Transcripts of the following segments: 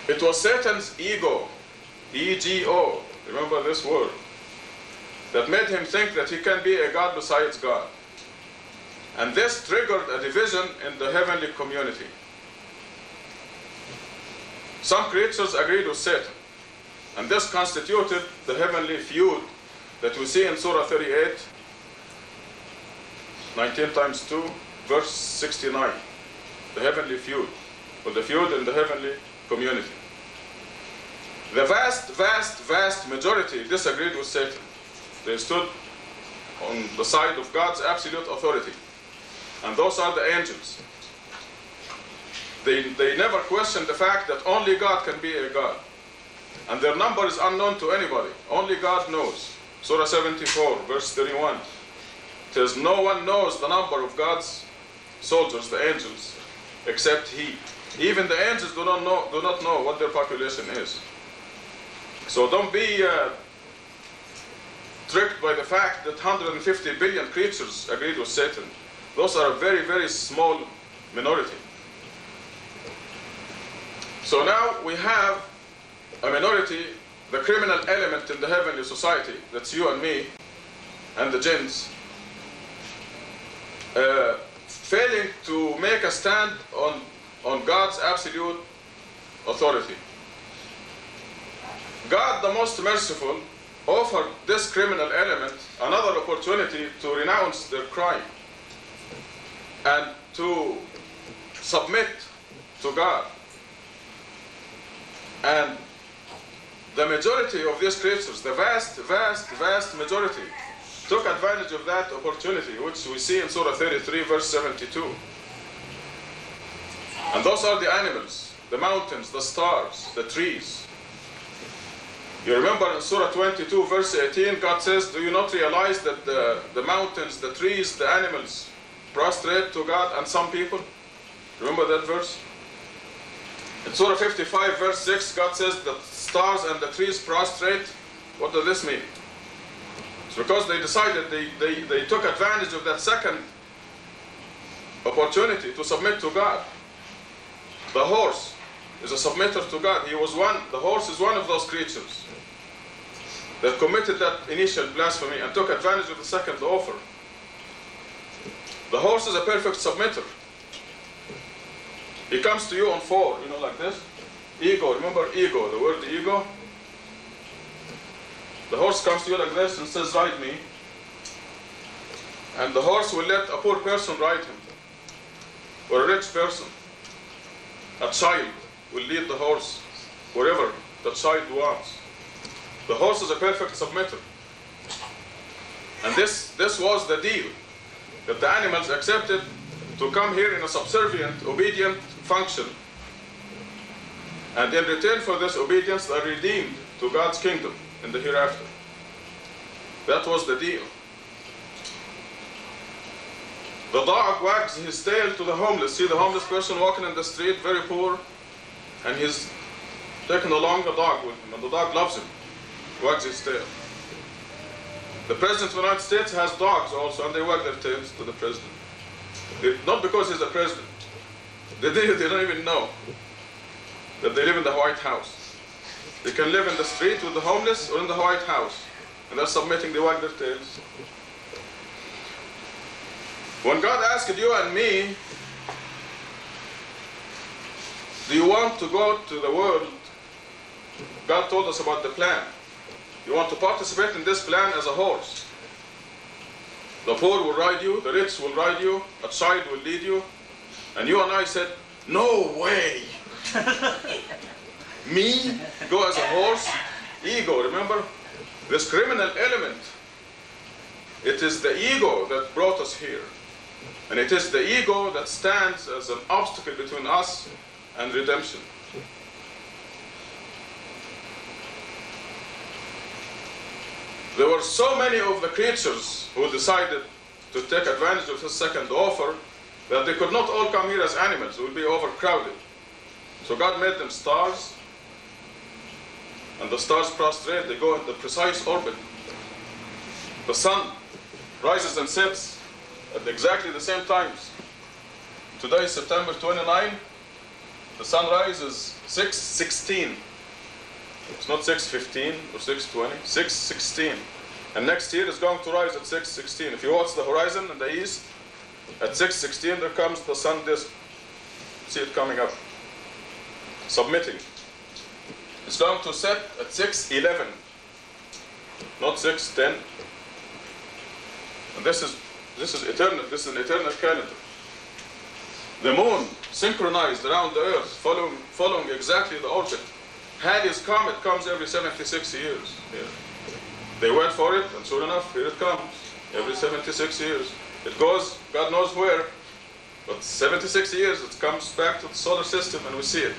It was Satan's ego, E-G-O, remember this word, that made him think that he can be a God besides God. And this triggered a division in the heavenly community. Some creatures agreed with Satan, and this constituted the heavenly feud that we see in Surah 38, 19 times 2, verse 69. The heavenly feud, or the feud in the heavenly community. The vast majority disagreed with Satan. They stood on the side of God's absolute authority. And those are the angels. They never questioned the fact that only God can be a God. And their number is unknown to anybody. Only God knows. Surah 74, verse 31. It says, no one knows the number of God's soldiers, the angels, except He. Even the angels do not know what their population is. So don't be tricked by the fact that 150 billion creatures agreed with Satan. Those are a very, very small minority. So now we have a minority, the criminal element in the heavenly society, that's you and me, and the jinns, failing to make a stand on God's absolute authority. God, the most merciful, offered this criminal element another opportunity to renounce their crime and to submit to God. And the majority of these creatures, the vast majority, took advantage of that opportunity, which we see in Surah 33, verse 72. And those are the animals, the mountains, the stars, the trees. You remember in Surah 22, verse 18, God says, do you not realize that the mountains, the trees, the animals prostrate to God and some people? Remember that verse? In Surah 55, verse 6, God says the stars and the trees prostrate. What does this mean? It's because they decided, they took advantage of that second opportunity to submit to God. The horse is a submitter to God. The horse is one of those creatures that committed that initial blasphemy and took advantage of the second offer. The horse is a perfect submitter. He comes to you on four, like this. Ego, remember ego, the word ego? The horse comes to you like this and says, ride me. And the horse will let a poor person ride him, or a rich person. A child will lead the horse wherever the child wants. The horse is a perfect submitter. And this was the deal that the animals accepted, to come here in a subservient, obedient function. And in return for this obedience, they are redeemed to God's kingdom in the hereafter. That was the deal. The dog wags his tail to the homeless. See the homeless person walking in the street, very poor, and he's taking along a dog with him, and the dog loves him, wags his tail. The President of the United States has dogs also, and they wag their tails to the President. Not because he's the President. They don't even know that they live in the White House. They can live in the street with the homeless or in the White House, and they're submitting, they wag their tails. When God asked you and me, do you want to go to the world? God told us about the plan. You want to participate in this plan as a horse. The poor will ride you, the rich will ride you, a child will lead you. And you and I said, no way. Me go as a horse? Ego, remember? This criminal element. It is the ego that brought us here. And it is the ego that stands as an obstacle between us and redemption. There were so many of the creatures who decided to take advantage of his second offer that they could not all come here as animals. It would be overcrowded. So God made them stars, and the stars prostrate. They go in the precise orbit. The sun rises and sets at exactly the same times. Today is September 29. the sun rises 6:16. It's not 6:15 or 6:20, 6:16. And next year it's going to rise at 6:16. If you watch the horizon in the east, at 6:16 there comes the sun disk. See it coming up, submitting. It's going to set at 6:11, not 6:10. And this is eternal. This is an eternal calendar. The moon synchronized around the earth, following exactly the orbit. Halley's comet comes every 76 years. Here. They went for it, and sure enough, here it comes. Every 76 years. It goes, God knows where, but 76 years it comes back to the solar system and we see it.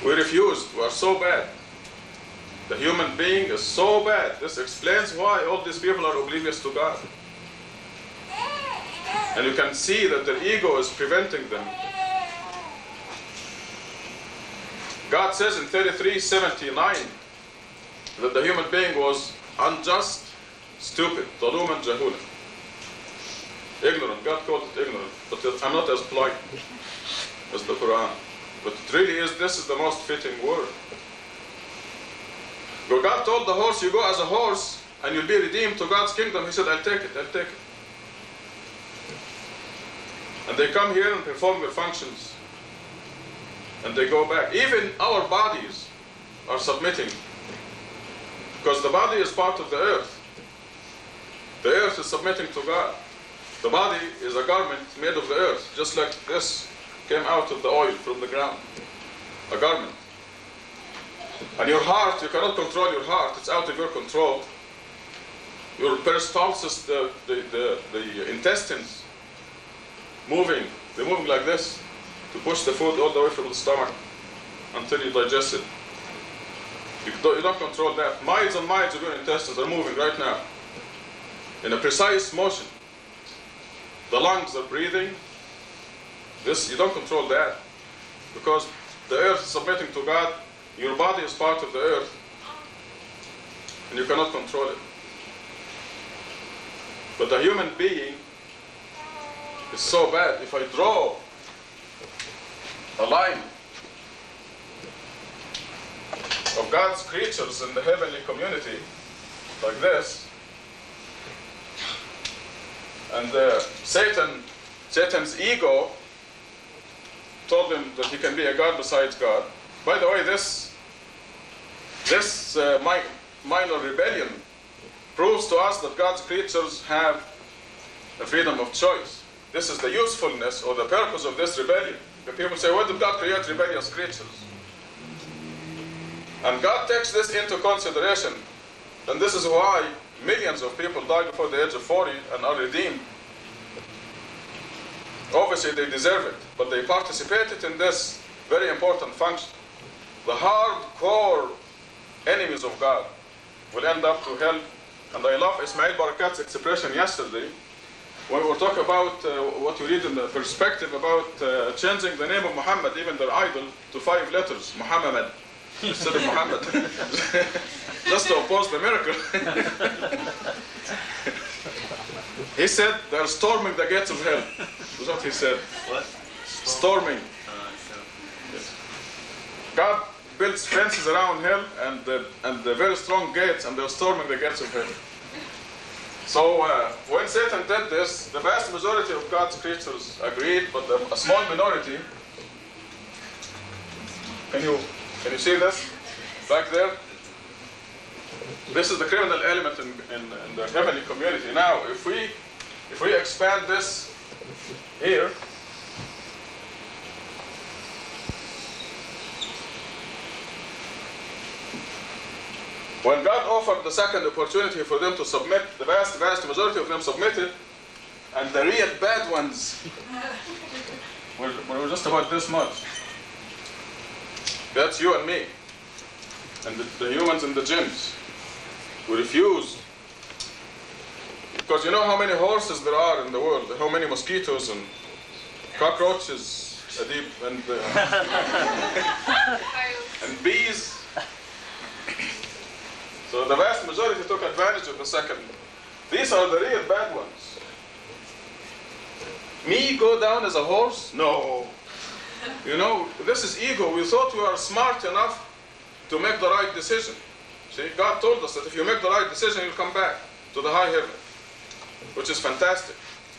We refused. We are so bad. The human being is so bad. This explains why all these people are oblivious to God. And you can see that their ego is preventing them. God says in 33:79 that the human being was unjust, stupid, ظلوما جهولا. Ignorant. God called it ignorant. But I'm not as polite as the Quran. But it really is, this is the most fitting word. God told the horse, you go as a horse and you'll be redeemed to God's kingdom. He said, I'll take it, I'll take it. And they come here and perform their functions. And they go back. Even our bodies are submitting. Because the body is part of the earth. The earth is submitting to God. The body is a garment made of the earth, just like this came out of the oil from the ground. A garment. And your heart, you cannot control your heart. It's out of your control. Your peristalsis, the intestines, moving. They're moving like this to push the food all the way from the stomach until you digest it. You don't control that. Miles and miles of your intestines are moving right now in a precise motion. The lungs are breathing. This, you don't control that because the earth is submitting to God. Your body is part of the earth and you cannot control it. But the human being is so bad. If I draw a line of God's creatures in the heavenly community like this, and Satan's ego told him that he can be a god besides God. By the way, this minor rebellion proves to us that God's creatures have a freedom of choice. This is the usefulness or the purpose of this rebellion. The people say, why did God create rebellious creatures? And God takes this into consideration. And this is why millions of people die before the age of 40 and are redeemed. Obviously they deserve it, but they participated in this very important function. The hardcore enemies of God will end up to hell. And I love Ismail Barakat's expression yesterday when we were talking about what you read in the perspective about changing the name of Muhammad, even their idol, to 5 letters, Muhammad, instead of Muhammad, just to oppose the miracle. He said they're storming the gates of hell. That's what he said. What? Storming. Yes. God builds fences around hell and the very strong gates, and they're storming the gates of hell. So when Satan did this, the vast majority of God's creatures agreed, but a small minority. Can you see this back there? This is the criminal element in the heavenly community. Now, if we expand this here, when God offered the second opportunity for them to submit, the vast majority of them submitted, and the real bad ones were just about this much. That's you and me, and the humans and the jinns. We refused. Because you know how many horses there are in the world, how many mosquitoes and cockroaches, and bees. So the vast majority took advantage of the second. These are the real bad ones. Me go down as a horse? No. You know, this is ego. We thought we were smart enough to make the right decision. See, God told us that if you make the right decision, you'll come back to the high heaven, which is fantastic.